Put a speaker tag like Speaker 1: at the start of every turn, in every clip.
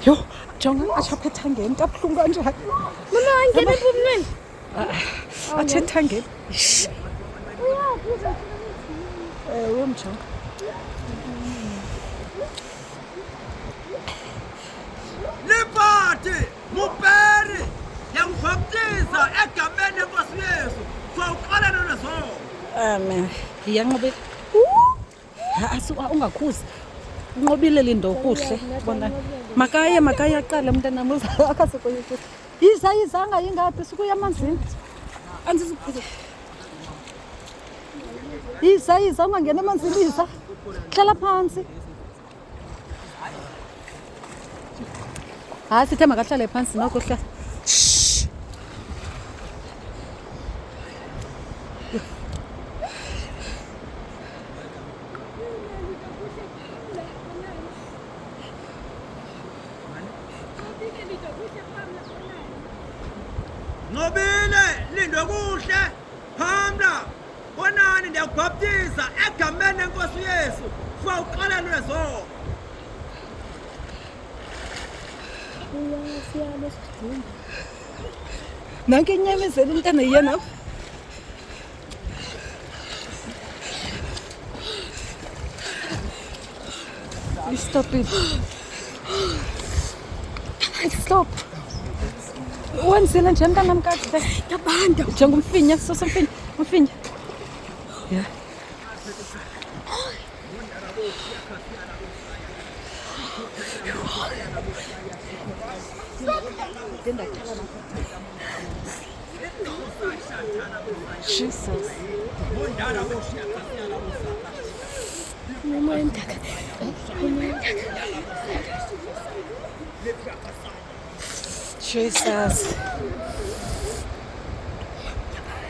Speaker 1: Yho, jonga apha ethangeni kabuhlungu kanjani.
Speaker 2: Mama angena empumlweni.
Speaker 1: Athe ethangeni. Uyamjonga.
Speaker 3: Libati muperi yangibhaptiza egameni lenkosi Yesu sawuqala nolezo.
Speaker 1: Amen. Iyanqobe. Ungakhuzi. Unqobile lindo kuhle bona. Makaya aqale umntana muza akasiko yethu. Yiza angayingapi sikuya emanzini. Anzizukuphuza. Yiza ungangena emanzini yiza. Hlala phansi. Sithe makahlale phansi noko hle.
Speaker 3: Nobile lindo kuhle phamla bonani ndiyakubhaptiza egameni lenkosi Yesu sawuqala nolezo.
Speaker 1: Nanke inyamezela umntana yena. Stop it. Stop. Wenzile nje mntana mkade.
Speaker 2: Yabanda.
Speaker 1: Njengomfinya sosomfinya. Umfinya. Yeah. Jesus. Jesus.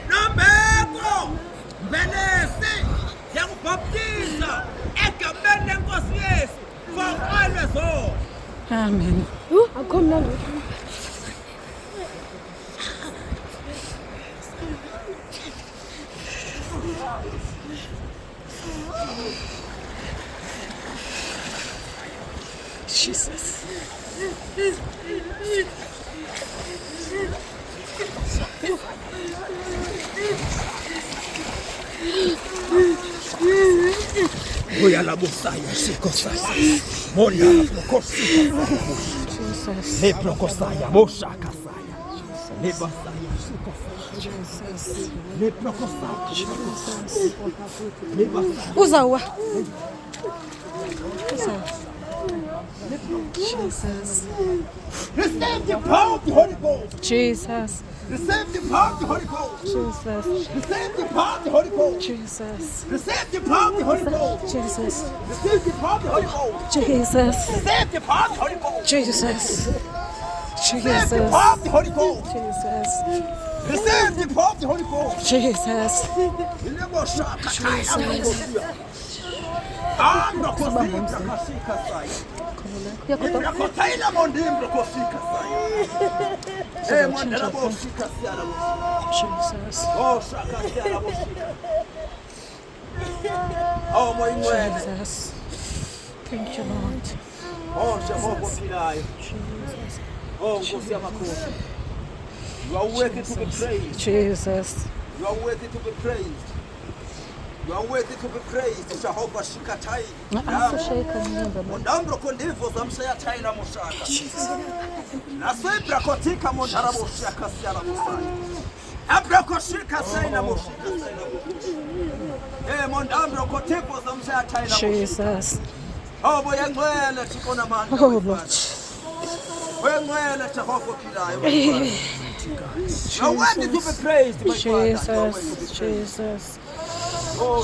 Speaker 3: Nambeko Benesi yangibhaptiza egameni lenkosi Yesu sawuqala nolezo.
Speaker 1: Amen.
Speaker 2: Akho mna lo.
Speaker 1: Jesus.
Speaker 3: Uyalabusaya sikosasa. Mona prokosika.
Speaker 1: Jesus.
Speaker 3: Le prokosaya moshakasaya. Le basaya sikosaya. Le prokosaya. Le basaya.
Speaker 1: Uzawa. Jesus.
Speaker 3: Receive the power of the Holy Ghost.
Speaker 1: Jesus.
Speaker 3: Receive the power of the Holy Ghost.
Speaker 1: Jesus.
Speaker 3: Receive the power of the Holy Ghost.
Speaker 1: Jesus.
Speaker 3: Receive the power of the Holy Ghost.
Speaker 1: Jesus.
Speaker 3: Receive the power of the Holy Ghost.
Speaker 1: Jesus.
Speaker 3: Receive the power of the Holy Ghost.
Speaker 1: Jesus.
Speaker 3: Receive the power of the Holy Ghost.
Speaker 1: Jesus.
Speaker 3: Receive the power of the Holy Ghost.
Speaker 1: Jesus. Jesus.
Speaker 3: Oh, my God.
Speaker 1: Jesus. Thank you, Lord.
Speaker 3: Oh, Jehovah Kirai. Oh, Nkosi yamakhosi. You are worthy to be praised.
Speaker 1: Jesus.
Speaker 3: You are worthy to be praised. You are worthy to be praised. Jehovah Shikatai.
Speaker 1: Shake nyumba.
Speaker 3: Mondambro kondivo zamshaya taina mushaka. Nasebra kotika mondarabo shaka siara musai. Abra koshika saina mushika saina. Mondambro kotivo zamshaya taina mushika.
Speaker 1: Jesus.
Speaker 3: Oh boy, ngwele tikona manda.
Speaker 1: Oh Lord.
Speaker 3: Ngwele Jehovah Kirai. You are worthy to be praised, my Father.
Speaker 1: Jesus. Jesus.
Speaker 3: Oh,